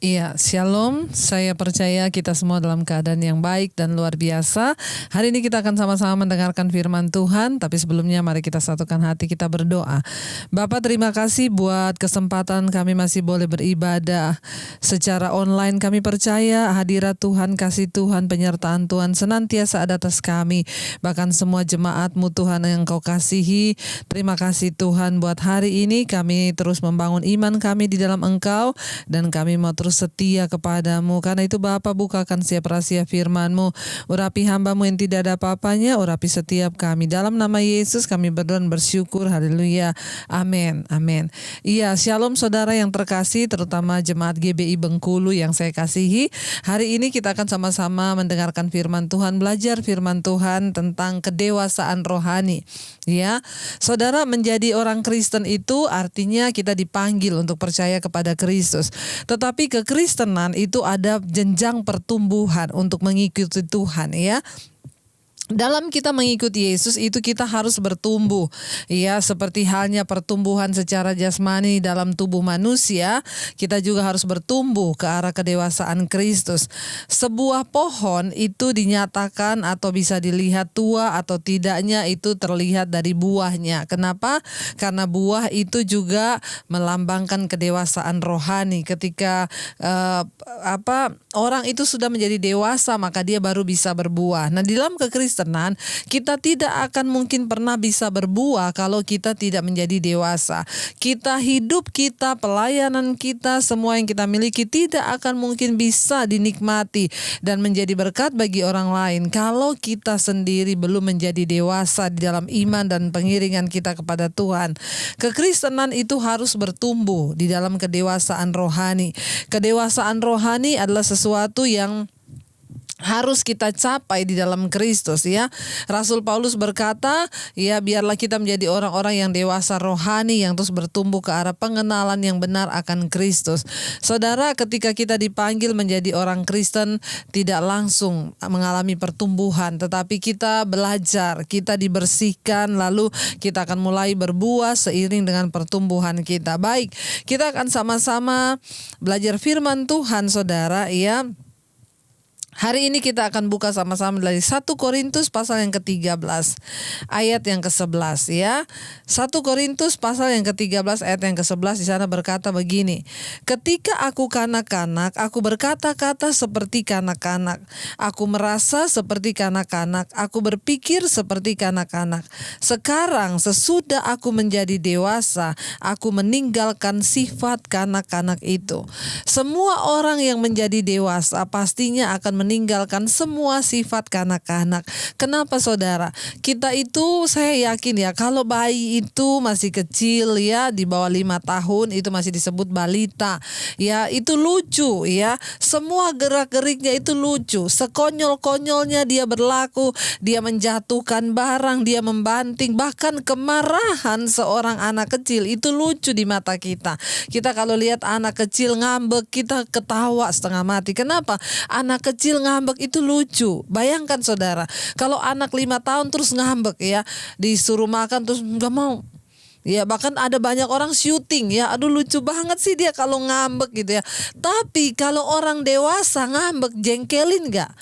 Iya, shalom. Saya percaya kita semua dalam keadaan yang baik dan luar biasa. Hari ini kita akan sama-sama mendengarkan firman Tuhan, tapi sebelumnya mari kita satukan hati, kita berdoa. Bapa, terima kasih buat kesempatan kami masih boleh beribadah secara online. Kami percaya hadirat Tuhan, kasih Tuhan, penyertaan Tuhan senantiasa ada atas kami. Bahkan semua jemaat-Mu Tuhan yang Kau kasihi. Terima kasih Tuhan buat hari ini kami terus membangun iman kami di dalam Engkau, dan kami mau terus setia kepadamu. Karena itu Bapa, bukakan setiap rahasia firman-Mu, urapi hamba-Mu yang tidak ada apa-apanya, urapi setiap kami. Dalam nama Yesus kami berdoa dan bersyukur. Haleluya. Amin. Amin. Iya, shalom saudara yang terkasih, terutama jemaat GBI Bengkulu yang saya kasihi. Hari ini kita akan sama-sama mendengarkan firman Tuhan, belajar firman Tuhan tentang kedewasaan rohani. Ya, saudara, menjadi orang Kristen itu artinya kita dipanggil untuk percaya kepada Kristus. Tetapi kekristenan itu ada jenjang pertumbuhan untuk mengikuti Tuhan, ya. Dalam kita mengikuti Yesus itu kita harus bertumbuh, ya, seperti halnya pertumbuhan secara jasmani dalam tubuh manusia, kita juga harus bertumbuh ke arah kedewasaan Kristus. Sebuah pohon itu dinyatakan atau bisa dilihat tua atau tidaknya itu terlihat dari buahnya. Kenapa? Karena buah itu juga melambangkan kedewasaan rohani. Ketika orang itu sudah menjadi dewasa, maka dia baru bisa berbuah. Nah, di dalam kekristenan kita tidak akan mungkin pernah bisa berbuah kalau kita tidak menjadi dewasa. Kita hidup kita, pelayanan kita, semua yang kita miliki tidak akan mungkin bisa dinikmati dan menjadi berkat bagi orang lain kalau kita sendiri belum menjadi dewasa di dalam iman dan pengiringan kita kepada Tuhan. Kekristenan itu harus bertumbuh di dalam kedewasaan rohani. Kedewasaan rohani adalah sesuatu yang harus kita capai di dalam Kristus, ya. Rasul Paulus berkata, ya, biarlah kita menjadi orang-orang yang dewasa rohani yang terus bertumbuh ke arah pengenalan yang benar akan Kristus. Saudara, ketika kita dipanggil menjadi orang Kristen tidak langsung mengalami pertumbuhan, tetapi kita belajar, kita dibersihkan, lalu kita akan mulai berbuah seiring dengan pertumbuhan kita. Baik, kita akan sama-sama belajar firman Tuhan, saudara, ya. Hari ini kita akan buka sama-sama dari 1 Korintus pasal yang ke-13 ayat yang ke-11, ya. 1 Korintus pasal yang ke-13 ayat yang ke-11 di sana berkata begini. Ketika aku kanak-kanak, aku berkata-kata seperti kanak-kanak. Aku merasa seperti kanak-kanak, aku berpikir seperti kanak-kanak. Sekarang sesudah aku menjadi dewasa, aku meninggalkan sifat kanak-kanak itu. Semua orang yang menjadi dewasa pastinya akan meninggalkan semua sifat kanak-kanak. Kenapa, saudara? Kita itu, saya yakin, ya, kalau bayi itu masih kecil, ya, di bawah 5 tahun itu masih disebut balita, ya, itu lucu, ya. Semua gerak-geriknya itu lucu. Sekonyol-konyolnya dia berlaku, dia menjatuhkan barang, dia membanting, bahkan kemarahan seorang anak kecil itu lucu di mata kita. Kita kalau lihat anak kecil ngambek, kita ketawa setengah mati. Kenapa? Anak kecil ngambek itu lucu. Bayangkan, saudara, kalau anak 5 tahun terus ngambek, ya, disuruh makan terus nggak mau. Ya, bahkan ada banyak orang syuting, ya, aduh lucu banget sih dia kalau ngambek gitu, ya. Tapi kalau orang dewasa ngambek, jengkelin gak?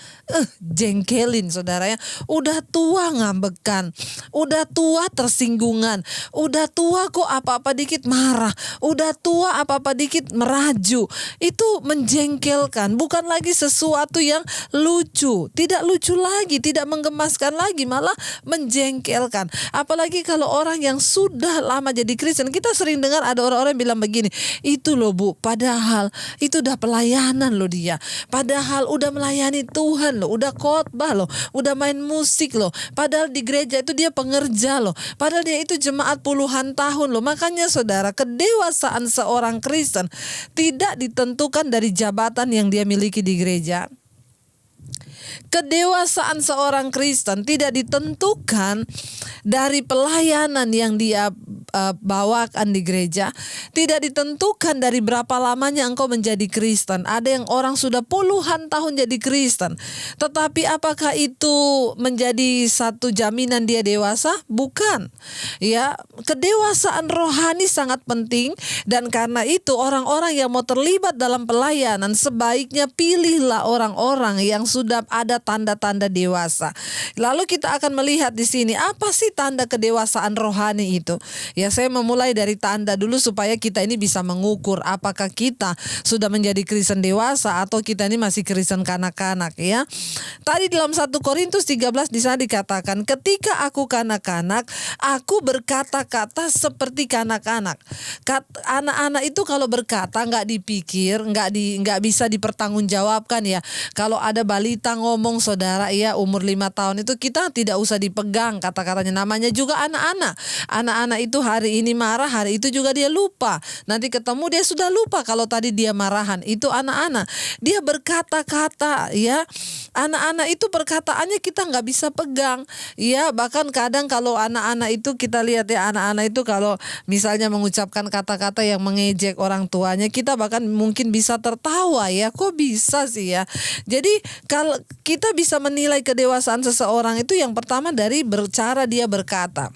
Jengkelin, saudara, ya. Udah tua ngambekan, udah tua tersinggungan, udah tua kok apa-apa dikit marah, udah tua apa-apa dikit meraju. Itu menjengkelkan, bukan lagi sesuatu yang lucu. Tidak lucu lagi, tidak menggemaskan lagi, malah menjengkelkan. Apalagi kalau orang yang sudah lama jadi Kristen. Kita sering dengar ada orang-orang bilang begini, itu loh Bu, padahal itu udah pelayanan loh dia, padahal udah melayani Tuhan loh, udah khotbah loh, udah main musik loh, padahal di gereja itu dia pengerja loh, padahal dia itu jemaat puluhan tahun loh. Makanya, saudara, kedewasaan seorang Kristen tidak ditentukan dari jabatan yang dia miliki di gereja. Kedewasaan seorang Kristen tidak ditentukan dari pelayanan yang dia bawakan di gereja tidak ditentukan dari berapa lamanya engkau menjadi Kristen. Ada yang orang sudah puluhan tahun jadi Kristen, tetapi apakah itu menjadi satu jaminan dia dewasa? Bukan. Ya, kedewasaan rohani sangat penting, dan karena itu orang-orang yang mau terlibat dalam pelayanan sebaiknya pilihlah orang-orang yang sudah ada tanda-tanda dewasa. Lalu kita akan melihat di sini apa sih tanda kedewasaan rohani itu? Ya, saya memulai dari tanda dulu supaya kita ini bisa mengukur apakah kita sudah menjadi Kristen dewasa atau kita ini masih Kristen kanak-kanak, ya. Tadi dalam 1 Korintus 13 di sana dikatakan, ketika aku kanak-kanak, aku berkata-kata seperti kanak-kanak. Anak-anak itu kalau berkata nggak dipikir, nggak bisa dipertanggungjawabkan, ya. Kalau ada balita ngomong, saudara, ya, umur 5 tahun itu kita tidak usah dipegang kata-katanya. Namanya juga anak-anak. Anak-anak itu hari ini marah, hari itu juga dia lupa. Nanti ketemu dia sudah lupa kalau tadi dia marahan. Itu anak-anak. Dia berkata-kata, ya. Anak-anak itu perkataannya kita nggak bisa pegang. Ya, bahkan kadang kalau anak-anak itu kita lihat, ya, anak-anak itu kalau misalnya mengucapkan kata-kata yang mengejek orang tuanya, kita bahkan mungkin bisa tertawa, ya. Kok bisa sih, ya? Jadi kalau kita bisa menilai kedewasaan seseorang itu yang pertama dari cara dia berkata.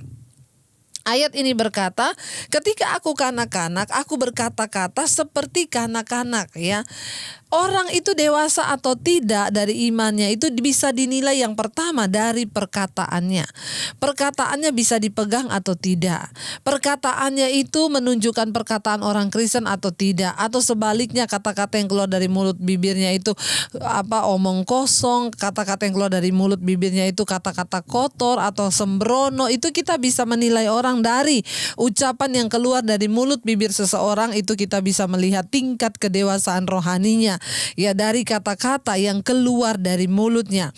Ayat ini berkata, ketika aku kanak-kanak, aku berkata-kata seperti kanak-kanak, ya. Orang itu dewasa atau tidak dari imannya itu bisa dinilai yang pertama dari perkataannya. Perkataannya bisa dipegang atau tidak. Perkataannya itu menunjukkan perkataan orang Kristen atau tidak. Atau sebaliknya, kata-kata yang keluar dari mulut bibirnya itu omong kosong. Kata-kata yang keluar dari mulut bibirnya itu kata-kata kotor atau sembrono. Itu kita bisa menilai orang dari ucapan yang keluar dari mulut bibir seseorang. Itu kita bisa melihat tingkat kedewasaan rohaninya, ya, dari kata-kata yang keluar dari mulutnya.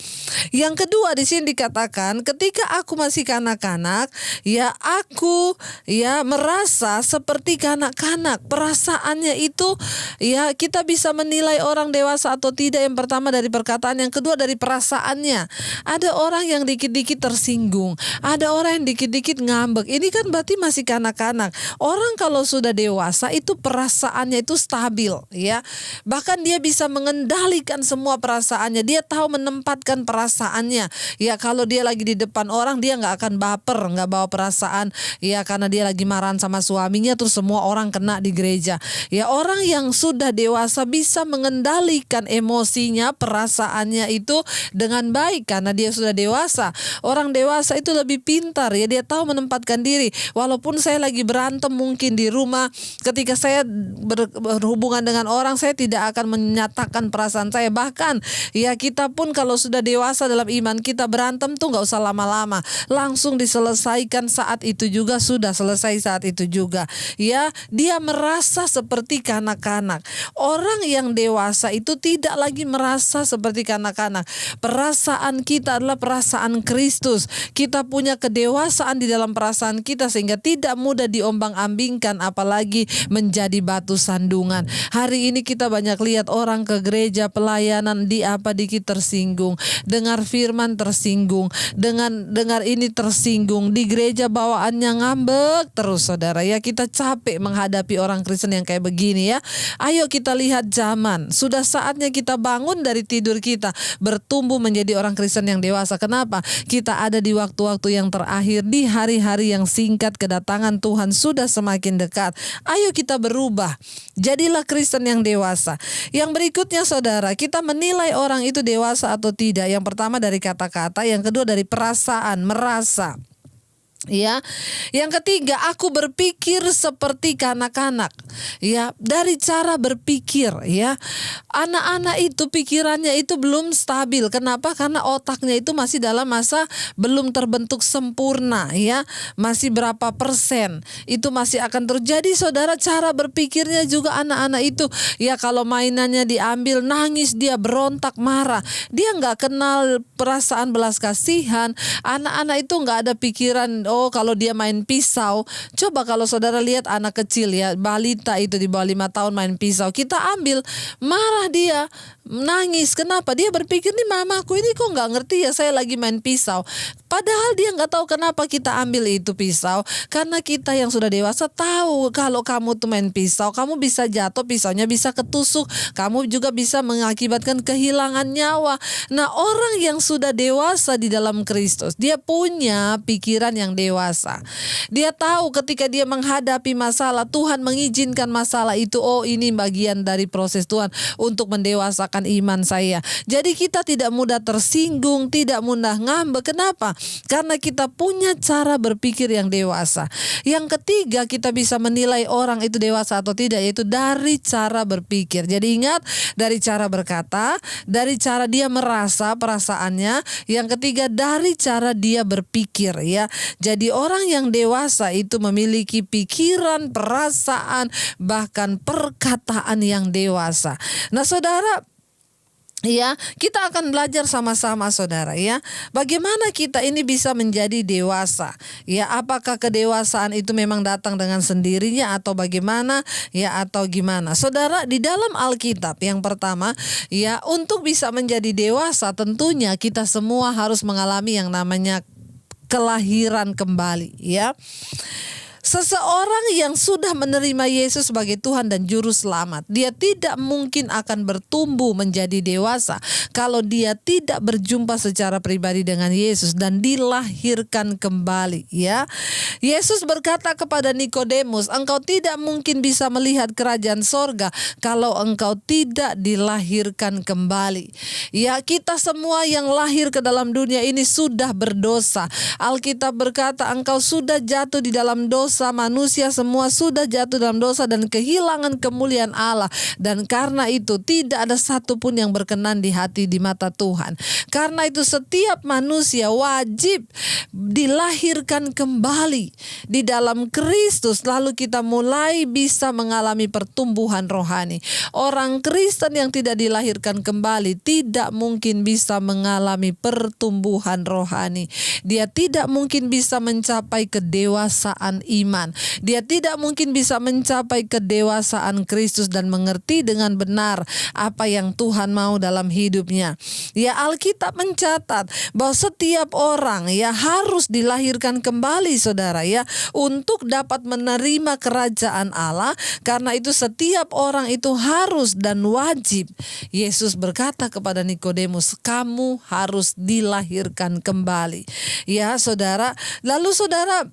Yang kedua di sini dikatakan, ketika aku masih kanak-kanak, ya, aku, ya, merasa seperti kanak-kanak. Perasaannya itu, ya, kita bisa menilai orang dewasa atau tidak. Yang pertama dari perkataan, yang kedua dari perasaannya. Ada orang yang dikit-dikit tersinggung, ada orang yang dikit-dikit ngambek. Ini kan berarti masih kanak-kanak. Orang kalau sudah dewasa itu perasaannya itu stabil, ya. Bahkan dia bisa mengendalikan semua perasaannya. Dia tahu menempatkan perasaannya. Ya, kalau dia lagi di depan orang, dia nggak akan baper, nggak bawa perasaan, ya, karena dia lagi marahan sama suaminya terus semua orang kena di gereja. Ya, orang yang sudah dewasa bisa mengendalikan emosinya, perasaannya itu dengan baik karena dia sudah dewasa. Orang dewasa itu lebih pintar, ya, dia tahu menempatkan diri. Walaupun saya lagi berantem mungkin di rumah, ketika saya berhubungan dengan orang, saya tidak akan menyatakan perasaan saya. Bahkan, ya, kita pun kalau sudah dewasa dalam iman, kita berantem tuh nggak usah lama-lama, langsung diselesaikan saat itu juga, sudah selesai saat itu juga. Ya, dia merasa seperti kanak-kanak. Orang yang dewasa itu tidak lagi merasa seperti kanak-kanak. Perasaan kita adalah perasaan Kristus. Kita punya kedewasaan di dalam perasaan kita sehingga tidak mudah diombang-ambingkan, apalagi menjadi batu sandungan. Hari ini kita banyak lihat orang ke gereja pelayanan dikit tersinggung, dengar firman tersinggung, dengar ini tersinggung, di gereja bawaannya ngambek terus, saudara, ya. Kita capek menghadapi orang Kristen yang kayak begini, ya. Ayo kita lihat zaman. Sudah saatnya kita bangun dari tidur kita, bertumbuh menjadi orang Kristen yang dewasa. Kenapa? Kita ada di waktu-waktu yang terakhir, di hari-hari yang singkat, kedatangan Tuhan sudah semakin dekat. Ayo kita berubah, jadilah Kristen yang dewasa. Yang berikutnya, saudara, kita menilai orang itu dewasa atau tidak. Yang pertama dari kata-kata, yang kedua dari perasaan, merasa. Ya, yang ketiga, aku berpikir seperti kanak-kanak. Ya, dari cara berpikir, ya. Anak-anak itu pikirannya itu belum stabil. Kenapa? Karena otaknya itu masih dalam masa belum terbentuk sempurna, ya. Masih berapa persen? Itu masih akan terjadi, saudara. Cara berpikirnya juga anak-anak itu, ya, kalau mainannya diambil, nangis dia, berontak, marah. Dia nggak kenal perasaan belas kasihan. Anak-anak itu nggak ada pikiran, oh kalau dia main pisau. Coba kalau saudara lihat anak kecil ya, balita itu di bawah 5 tahun main pisau, kita ambil, marah dia, nangis. Kenapa? Dia berpikir, nih mamaku ini kok nggak ngerti ya saya lagi main pisau. Padahal dia nggak tahu kenapa kita ambil itu pisau. Karena kita yang sudah dewasa tahu kalau kamu tuh main pisau, kamu bisa jatuh, pisaunya bisa ketusuk, kamu juga bisa mengakibatkan kehilangan nyawa. Nah, orang yang sudah dewasa di dalam Kristus, dia punya pikiran yang dewasa. Dia tahu ketika dia menghadapi masalah, Tuhan mengizinkan masalah itu, oh ini bagian dari proses Tuhan untuk mendewasakan iman saya. Jadi kita tidak mudah tersinggung, tidak mudah ngambek. Kenapa? Karena kita punya cara berpikir yang dewasa. Yang ketiga, kita bisa menilai orang itu dewasa atau tidak, yaitu dari cara berpikir. Jadi ingat, dari cara berkata, dari cara dia merasa perasaannya. Yang ketiga, dari cara dia berpikir ya. Jadi orang yang dewasa itu memiliki pikiran, perasaan, bahkan perkataan yang dewasa. Nah, saudara, ya, kita akan belajar sama-sama saudara ya. Bagaimana kita ini bisa menjadi dewasa? Ya, apakah kedewasaan itu memang datang dengan sendirinya atau bagaimana? Ya, atau gimana? Saudara, di dalam Alkitab yang pertama, ya, untuk bisa menjadi dewasa tentunya kita semua harus mengalami yang namanya kelahiran kembali, ya. Seseorang yang sudah menerima Yesus sebagai Tuhan dan Juru Selamat, dia tidak mungkin akan bertumbuh menjadi dewasa kalau dia tidak berjumpa secara pribadi dengan Yesus dan dilahirkan kembali, ya. Yesus berkata kepada Nikodemus, engkau tidak mungkin bisa melihat kerajaan sorga kalau engkau tidak dilahirkan kembali. Ya, kita semua yang lahir ke dalam dunia ini sudah berdosa. Alkitab berkata engkau sudah jatuh di dalam dosa. Manusia semua sudah jatuh dalam dosa dan kehilangan kemuliaan Allah. Dan karena itu tidak ada satupun yang berkenan di hati di mata Tuhan. Karena itu setiap manusia wajib dilahirkan kembali di dalam Kristus. Lalu kita mulai bisa mengalami pertumbuhan rohani. Orang Kristen yang tidak dilahirkan kembali tidak mungkin bisa mengalami pertumbuhan rohani. Dia tidak mungkin bisa mencapai kedewasaan iman. Dia tidak mungkin bisa mencapai kedewasaan Kristus dan mengerti dengan benar apa yang Tuhan mau dalam hidupnya. Ya, Alkitab mencatat bahwa setiap orang ya harus dilahirkan kembali saudara ya untuk dapat menerima kerajaan Allah. Karena itu setiap orang itu harus dan wajib. Yesus berkata kepada Nikodemus, kamu harus dilahirkan kembali. Ya saudara, lalu saudara,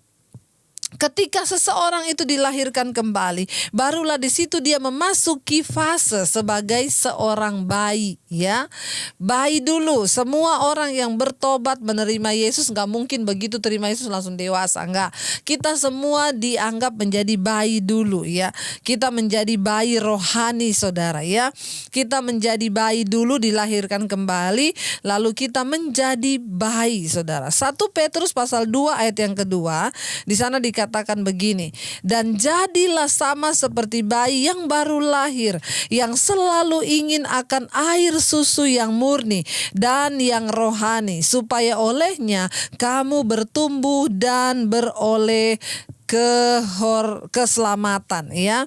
ketika seseorang itu dilahirkan kembali, barulah di situ dia memasuki fase sebagai seorang bayi, ya. Bayi dulu. Semua orang yang bertobat menerima Yesus nggak mungkin begitu terima Yesus langsung dewasa, enggak. Kita semua dianggap menjadi bayi dulu, ya. Kita menjadi bayi rohani, saudara, ya. Kita menjadi bayi dulu, dilahirkan kembali, lalu kita menjadi bayi, saudara. 1 Petrus pasal 2 ayat yang kedua, di sana dikatakan begini, dan jadilah sama seperti bayi yang baru lahir, yang selalu ingin akan air susu yang murni dan yang rohani, supaya olehnya kamu bertumbuh dan beroleh keselamatan, ya.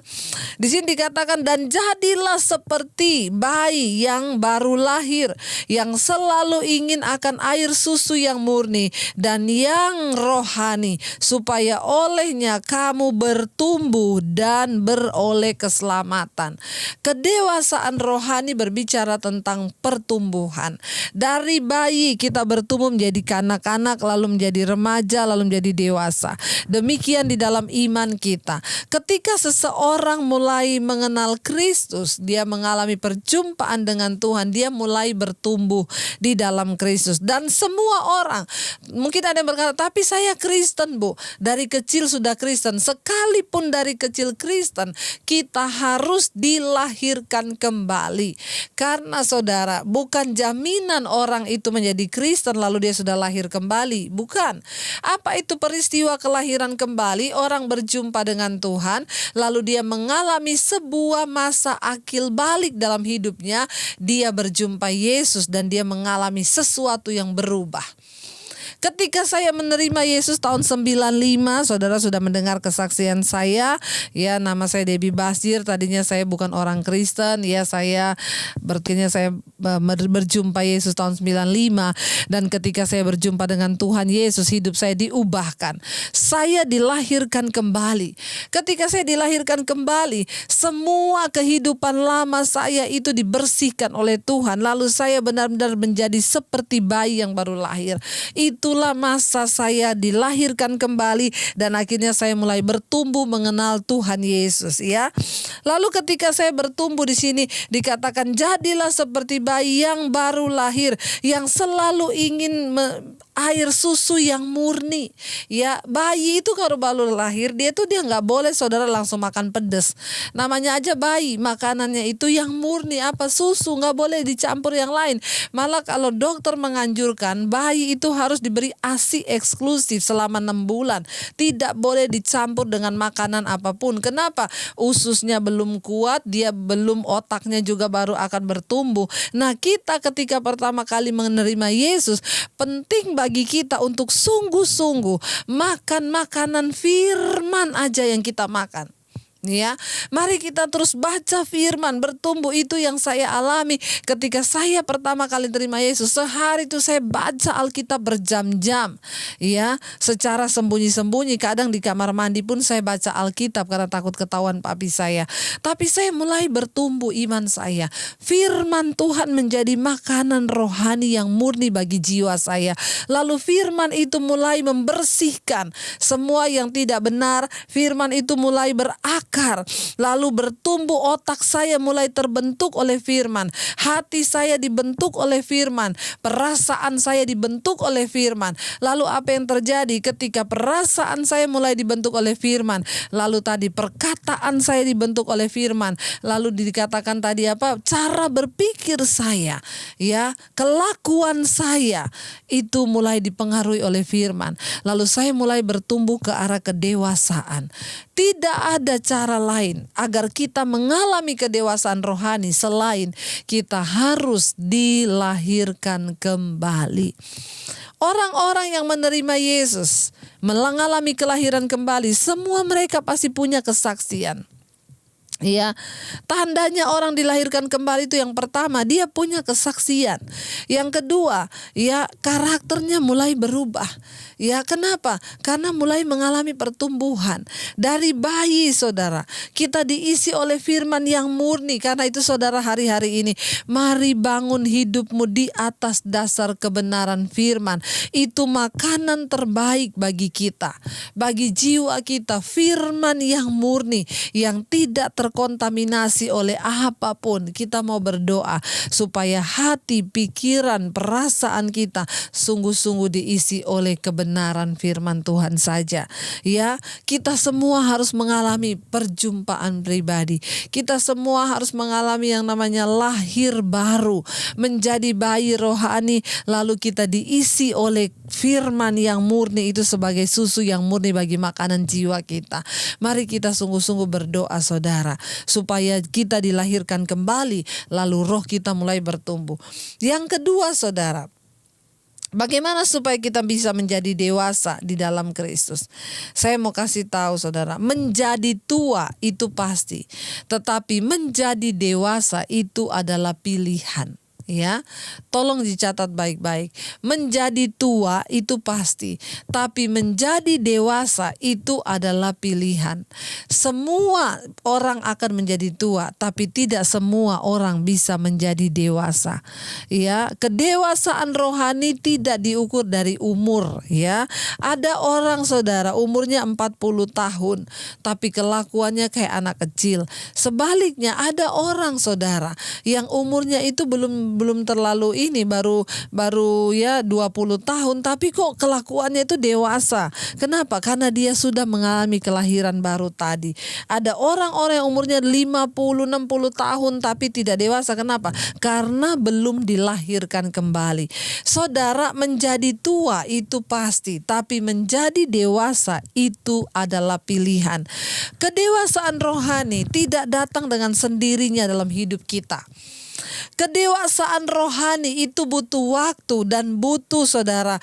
Di sini dikatakan dan jadilah seperti bayi yang baru lahir, yang selalu ingin akan air susu yang murni dan yang rohani, supaya olehnya kamu bertumbuh dan beroleh keselamatan. Kedewasaan rohani berbicara tentang pertumbuhan. Dari bayi kita bertumbuh menjadi kanak-kanak, lalu menjadi remaja, lalu menjadi dewasa. Demikian di dalam iman kita. Ketika seseorang mulai mengenal Kristus, dia mengalami perjumpaan dengan Tuhan, dia mulai bertumbuh di dalam Kristus. Dan semua orang, mungkin ada yang berkata, tapi saya Kristen, Bu. Dari kecil sudah Kristen. Sekalipun dari kecil Kristen, kita harus dilahirkan kembali. Karena saudara, bukan jaminan orang itu menjadi Kristen lalu dia sudah lahir kembali. Bukan. Apa itu peristiwa kelahiran kembali? Orang berjumpa dengan Tuhan, lalu dia mengalami sebuah masa akil balik dalam hidupnya. Dia berjumpa Yesus dan dia mengalami sesuatu yang berubah. Ketika saya menerima Yesus tahun 95, saudara sudah mendengar kesaksian saya. Ya, nama saya Debbie Basir. Tadinya saya bukan orang Kristen. Ya, saya berjumpa Yesus tahun 95. Dan ketika saya berjumpa dengan Tuhan Yesus, hidup saya diubahkan. Saya dilahirkan kembali. Ketika saya dilahirkan kembali, semua kehidupan lama saya itu dibersihkan oleh Tuhan. Lalu saya benar-benar menjadi seperti bayi yang baru lahir. Itulah masa saya dilahirkan kembali dan akhirnya saya mulai bertumbuh mengenal Tuhan Yesus, ya. Lalu ketika saya bertumbuh di sini dikatakan jadilah seperti bayi yang baru lahir, yang selalu ingin air susu yang murni. Ya, bayi itu kalau baru lahir dia nggak boleh, saudara, langsung makan pedas. Namanya aja bayi, makanannya itu yang murni, apa, susu, nggak boleh dicampur yang lain. Malah kalau dokter menganjurkan bayi itu harus diberi ASI eksklusif selama 6 bulan. Tidak boleh dicampur dengan makanan apapun. Kenapa? Ususnya belum kuat, dia belum, otaknya juga baru akan bertumbuh. Nah, kita ketika pertama kali menerima Yesus, penting bagi kita untuk sungguh-sungguh makan makanan firman aja yang kita makan. Ya, mari kita terus baca firman, bertumbuh. Itu yang saya alami ketika saya pertama kali terima Yesus. Sehari itu saya baca Alkitab berjam-jam. Ya, secara sembunyi-sembunyi, kadang di kamar mandi pun saya baca Alkitab karena takut ketahuan papi saya. Tapi saya mulai bertumbuh iman saya. Firman Tuhan menjadi makanan rohani yang murni bagi jiwa saya. Lalu firman itu mulai membersihkan semua yang tidak benar. Firman itu mulai berakar. Lalu bertumbuh, otak saya mulai terbentuk oleh firman. Hati saya dibentuk oleh firman. Perasaan saya dibentuk oleh firman. Lalu apa yang terjadi ketika perasaan saya mulai dibentuk oleh firman? Lalu tadi perkataan saya dibentuk oleh firman. Lalu dikatakan tadi apa? Cara berpikir saya, ya, kelakuan saya itu mulai dipengaruhi oleh firman. Lalu saya mulai bertumbuh ke arah kedewasaan. Tidak ada cara lain agar kita mengalami kedewasaan rohani selain kita harus dilahirkan kembali. Orang-orang yang menerima Yesus, mengalami kelahiran kembali, semua mereka pasti punya kesaksian. Ya, tandanya orang dilahirkan kembali itu yang pertama, dia punya kesaksian. Yang kedua, ya, karakternya mulai berubah. Ya, kenapa? Karena mulai mengalami pertumbuhan. Dari bayi, saudara, kita diisi oleh firman yang murni. Karena itu, saudara, hari-hari ini mari bangun hidupmu di atas dasar kebenaran firman. Itu makanan terbaik bagi kita, bagi jiwa kita. Firman yang murni, yang tidak terkontaminasi oleh apapun. Kita mau berdoa supaya hati, pikiran, perasaan kita sungguh-sungguh diisi oleh kebenaran firman Tuhan saja. Ya, kita semua harus mengalami perjumpaan pribadi. Kita semua harus mengalami yang namanya lahir baru, menjadi bayi rohani, lalu kita diisi oleh firman yang murni itu sebagai susu yang murni bagi makanan jiwa kita. Mari kita sungguh-sungguh berdoa, saudara, supaya kita dilahirkan kembali, lalu roh kita mulai bertumbuh. Yang kedua, saudara, bagaimana supaya kita bisa menjadi dewasa di dalam Kristus? Saya mau kasih tahu, saudara, menjadi tua itu pasti, tetapi menjadi dewasa itu adalah pilihan. Ya, tolong dicatat baik-baik. Menjadi tua itu pasti, tapi menjadi dewasa itu adalah pilihan. Semua orang akan menjadi tua, tapi tidak semua orang bisa menjadi dewasa. Ya, kedewasaan rohani tidak diukur dari umur. Ya, ada orang, saudara, umurnya 40 tahun, tapi kelakuannya kayak anak kecil. Sebaliknya, ada orang, saudara, yang umurnya itu belum terlalu ini, baru ya 20 tahun, tapi kok kelakuannya itu dewasa. Kenapa? Karena dia sudah mengalami kelahiran baru tadi. Ada orang-orang yang umurnya 50-60 tahun tapi tidak dewasa. Kenapa? Karena belum dilahirkan kembali. Saudara, menjadi tua itu pasti, tapi menjadi dewasa itu adalah pilihan. Kedewasaan rohani tidak datang dengan sendirinya dalam hidup kita. Kedewasaan rohani itu butuh waktu dan butuh saudara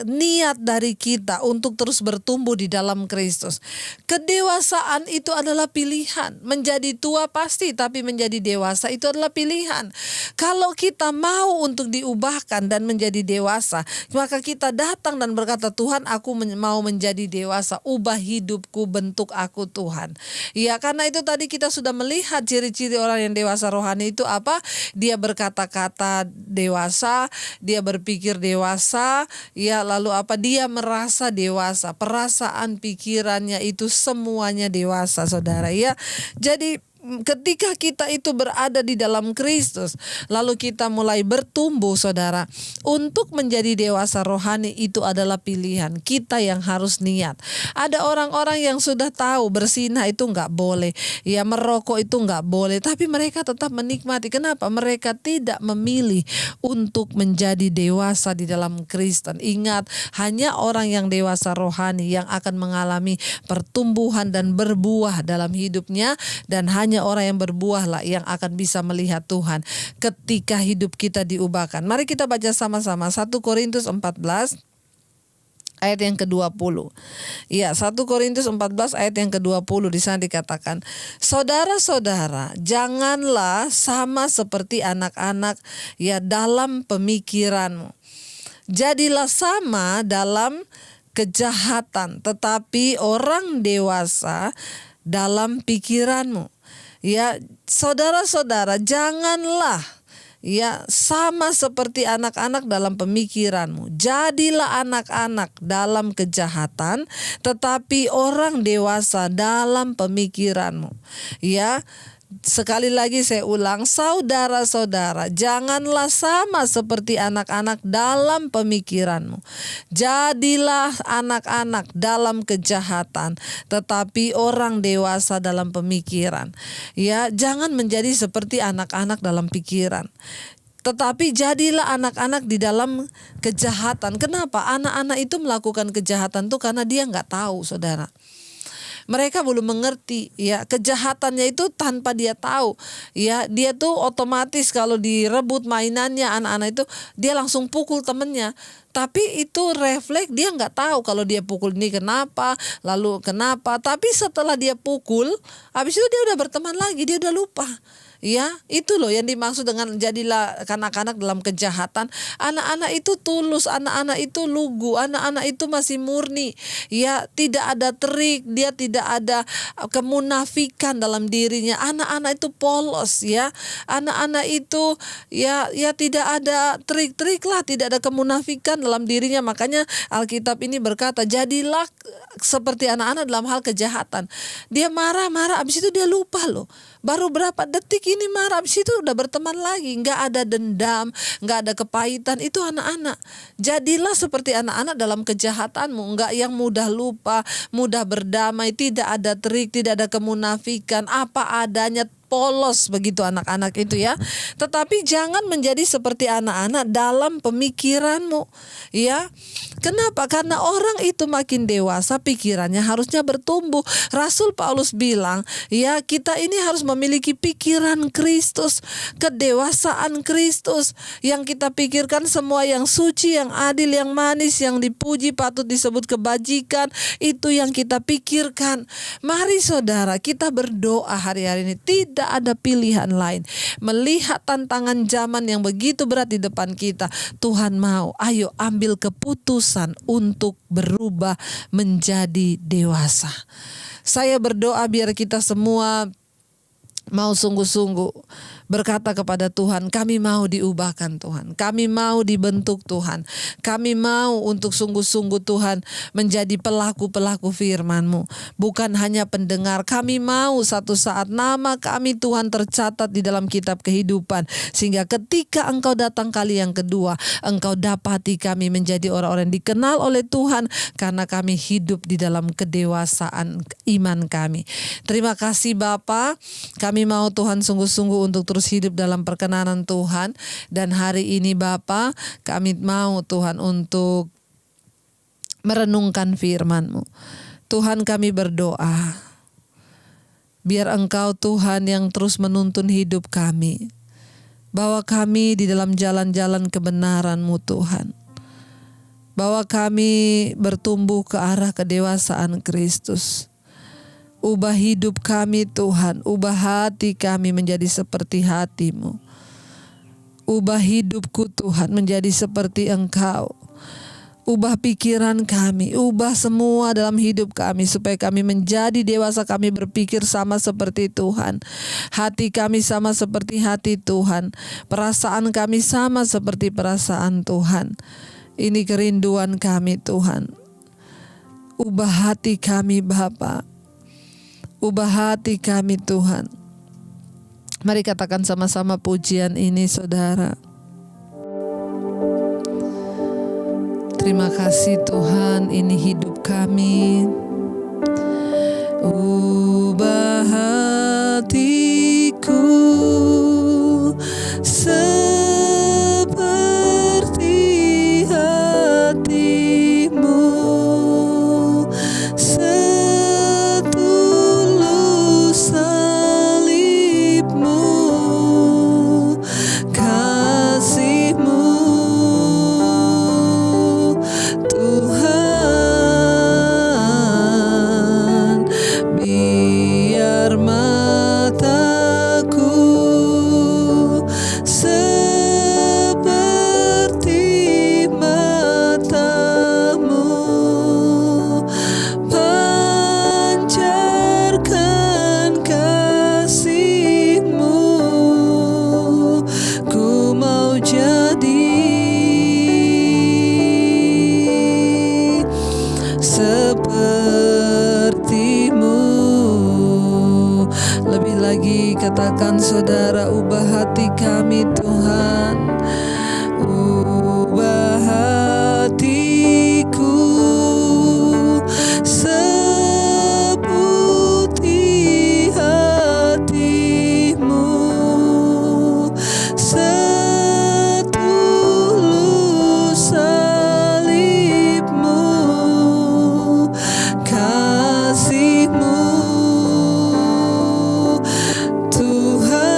niat dari kita untuk terus bertumbuh di dalam Kristus. Kedewasaan itu adalah pilihan. Menjadi tua pasti, tapi menjadi dewasa itu adalah pilihan. Kalau kita mau untuk diubahkan dan menjadi dewasa, maka kita datang dan berkata, Tuhan, aku mau menjadi dewasa, ubah hidupku, bentuk aku Tuhan. Ya, karena itu tadi kita sudah melihat ciri-ciri orang yang dewasa rohani itu apa? Dia berkata-kata dewasa, dia berpikir dewasa, ya, lalu dia merasa dewasa, perasaan pikirannya itu semuanya dewasa, saudara, ya. Jadi ketika kita itu berada di dalam Kristus, lalu kita mulai bertumbuh, saudara, untuk menjadi dewasa rohani itu adalah pilihan kita yang harus niat. Ada orang-orang yang sudah tahu bersinah itu enggak boleh, ya, merokok itu enggak boleh, tapi mereka tetap menikmati. Kenapa? Mereka tidak memilih untuk menjadi dewasa di dalam Kristen. Ingat, hanya orang yang dewasa rohani yang akan mengalami pertumbuhan dan berbuah dalam hidupnya, dan hanya orang yang berbuah lah yang akan bisa melihat Tuhan ketika hidup kita diubahkan. Mari kita baca sama-sama 1 Korintus 14 ayat yang ke-20. Ya, 1 Korintus 14 ayat yang ke-20, di sana dikatakan, saudara-saudara, janganlah sama seperti anak-anak, ya, dalam pemikiranmu. Jadilah sama dalam kejahatan, tetapi orang dewasa dalam pikiranmu. Ya, saudara-saudara, janganlah, ya, sama seperti anak-anak dalam pemikiranmu. Jadilah anak-anak dalam kejahatan, tetapi orang dewasa dalam pemikiranmu. Ya, sekali lagi saya ulang, saudara-saudara, janganlah sama seperti anak-anak dalam pemikiranmu. Jadilah anak-anak dalam kejahatan, tetapi orang dewasa dalam pemikiran. Ya, jangan menjadi seperti anak-anak dalam pikiran, tetapi jadilah anak-anak di dalam kejahatan. Kenapa? Anak-anak itu melakukan kejahatan tuh karena dia nggak tahu, saudara. Mereka belum mengerti, ya, kejahatannya itu tanpa dia tahu. Ya, dia tuh otomatis kalau direbut mainannya anak-anak itu, dia langsung pukul temennya. Tapi itu refleks, dia nggak tahu kalau dia pukul ini kenapa, lalu kenapa. Tapi setelah dia pukul, habis itu dia udah berteman lagi, dia udah lupa. Ya, itu loh yang dimaksud dengan jadilah kanak-kanak dalam kejahatan. Anak-anak itu tulus, anak-anak itu lugu, anak-anak itu masih murni. Ya, tidak ada trik, dia tidak ada kemunafikan dalam dirinya. Anak-anak itu polos, ya. Anak-anak itu ya tidak ada trik-trik lah, tidak ada kemunafikan dalam dirinya. Makanya Alkitab ini berkata, jadilah seperti anak-anak dalam hal kejahatan. Dia marah-marah, habis itu dia lupa loh. Baru berapa detik ini marah, habis itu udah berteman lagi. Nggak ada dendam, nggak ada kepahitan. Itu anak-anak. Jadilah seperti anak-anak dalam kejahatanmu. Nggak yang mudah lupa, mudah berdamai. Tidak ada trik, tidak ada kemunafikan. Apa adanya, polos begitu anak-anak itu, ya. Tetapi jangan menjadi seperti anak-anak dalam pemikiranmu, ya. Kenapa? Karena orang itu makin dewasa, pikirannya harusnya bertumbuh. Rasul Paulus bilang, ya, kita ini harus memiliki pikiran Kristus, kedewasaan Kristus, yang kita pikirkan semua yang suci, yang adil, yang manis, yang dipuji, patut disebut kebajikan, itu yang kita pikirkan. Mari saudara, kita berdoa hari-hari ini, tidak ada pilihan lain. Melihat tantangan zaman yang begitu berat di depan kita, Tuhan mau, ayo ambil keputusan untuk berubah menjadi dewasa. Saya berdoa biar kita semua mau sungguh-sungguh berkata kepada Tuhan, kami mau diubahkan Tuhan, kami mau dibentuk Tuhan, kami mau untuk sungguh-sungguh Tuhan menjadi pelaku-pelaku firman-Mu, bukan hanya pendengar. Kami mau satu saat nama kami Tuhan tercatat di dalam kitab kehidupan, sehingga ketika Engkau datang kali yang kedua, Engkau dapati kami menjadi orang-orang yang dikenal oleh Tuhan karena kami hidup di dalam kedewasaan iman kami. Terima kasih Bapa, kami mau Tuhan sungguh-sungguh untuk terus hidup dalam perkenanan Tuhan. Dan hari ini Bapa, kami mau Tuhan untuk merenungkan firman-Mu. Tuhan, kami berdoa, biar Engkau Tuhan yang terus menuntun hidup kami. Bawa kami di dalam jalan-jalan kebenaran-Mu Tuhan. Bawa kami bertumbuh ke arah kedewasaan Kristus. Ubah hidup kami Tuhan, ubah hati kami menjadi seperti hati-Mu. Ubah hidupku Tuhan menjadi seperti Engkau. Ubah pikiran kami, ubah semua dalam hidup kami supaya kami menjadi dewasa, kami berpikir sama seperti Tuhan. Hati kami sama seperti hati Tuhan. Perasaan kami sama seperti perasaan Tuhan. Ini kerinduan kami Tuhan. Ubah hati kami Bapa. Ubah hati kami Tuhan. Mari katakan sama-sama pujian ini saudara. Terima kasih Tuhan, ini hidup kami. Ubah hatiku seperti hati-Mu, setulus salib-Mu, kasih-Mu Tuhan. Biar mataku seperti mata-Mu, pancarkan kasih-Mu, ku mau jadi seperti-Mu. Lebih lagi katakan saudara, ubah hati kami Tuhan. Ubah hatiku seperti hati-Mu, setulus salib-Mu, kasih-Mu Tuhan.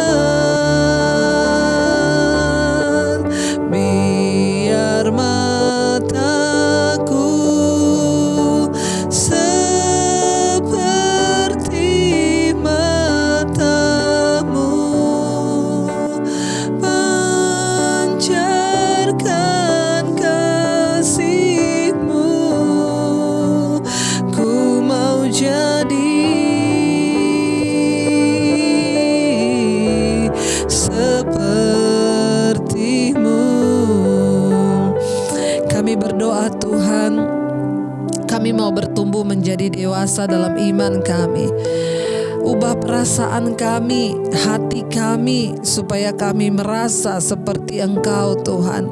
Biar mataku seperti mata-Mu, pancarkan kasih-Mu, ku mau jadi seperti-Mu. Kami berdoa Tuhan, kami mau bertumbuh menjadi dewasa dalam iman kami. Ubah perasaan kami, hati kami, supaya kami merasa seperti Engkau Tuhan.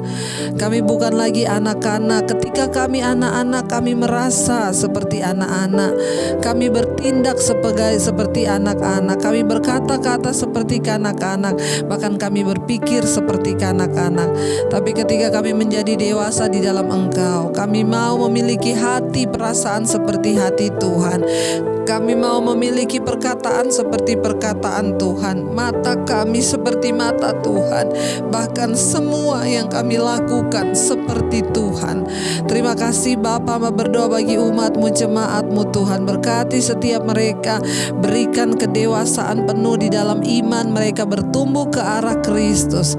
Kami bukan lagi anak-anak. Ketika kami anak-anak, kami merasa seperti anak-anak. Kami bertindak seperti anak-anak. Kami berkata-kata seperti kanak-kanak. Bahkan kami berpikir seperti kanak-kanak. Tapi ketika kami menjadi dewasa di dalam Engkau, kami mau memiliki hati perasaan seperti hati Tuhan. Kami mau memiliki perkataan seperti perkataan Tuhan. Mata kami seperti mata Tuhan. Bahkan semua yang kami lakukan seperti Tuhan. Terima kasih Bapa, berdoa bagi umat-Mu, jemaat-Mu Tuhan. Berkati setiap mereka. Berikan kedewasaan penuh di dalam iman mereka, bertumbuh ke arah Kristus.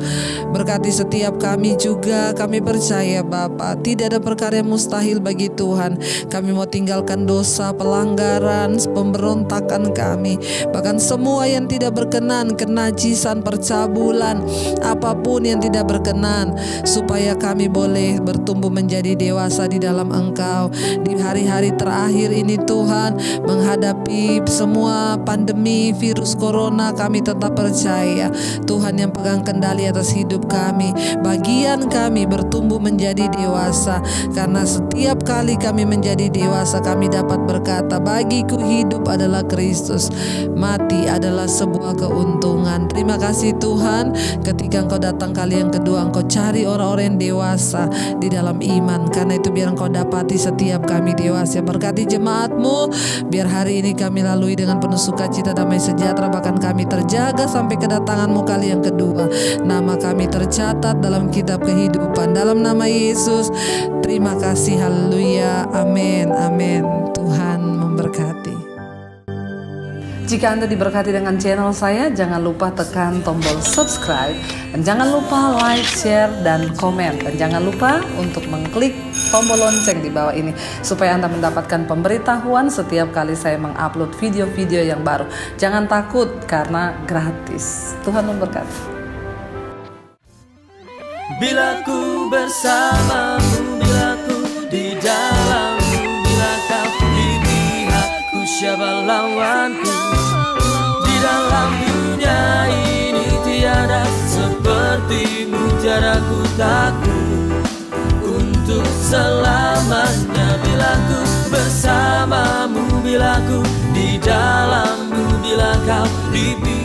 Berkati setiap kami juga. Kami percaya Bapa, tidak ada perkara yang mustahil bagi Tuhan. Kami mau tinggalkan dosa, pelanggaran, pemberontakan kami, bahkan semua yang tidak berkenan, kenajisan, percabulan, apapun yang tidak berkenan, supaya kami boleh bertumbuh menjadi dewasa di dalam Engkau. Di hari-hari terakhir ini Tuhan, menghadapi semua pandemi virus corona, kami tetap percaya Tuhan yang pegang kendali atas hidup kami. Bagian kami bertumbuh menjadi dewasa, karena setiap kali kami menjadi dewasa, kami dapat berkata, bagiku hidup adalah Kristus, mati adalah sebuah keuntungan. pertolongan. Terima kasih Tuhan, ketika Engkau datang kali yang kedua, Engkau cari orang-orang yang dewasa di dalam iman. Karena itu biar Engkau dapati setiap kami dewasa. Berkati jemaat-Mu, biar hari ini kami lalui dengan penuh sukacita, damai sejahtera, bahkan kami terjaga sampai kedatangan-Mu kali yang kedua. Nama kami tercatat dalam kitab kehidupan. Dalam nama Yesus, terima kasih. Haleluya. Amin. Amin. Tuhan memberkati. Jika Anda diberkati dengan channel saya, jangan lupa tekan tombol subscribe, dan jangan lupa like, share, dan komen, dan jangan lupa untuk mengklik tombol lonceng di bawah ini supaya Anda mendapatkan pemberitahuan setiap kali saya mengupload video-video yang baru. Jangan takut karena gratis. Tuhan memberkati. Bila ku bersamamu, bila ku di dalammu, bila kau di pihakku, siapa lawanku? Di dalam dunia ini tiada sepertimu, tiada ku takut untuk selamanya. Bila ku bersamamu, bila ku di dalammu, bila kau di pihakku,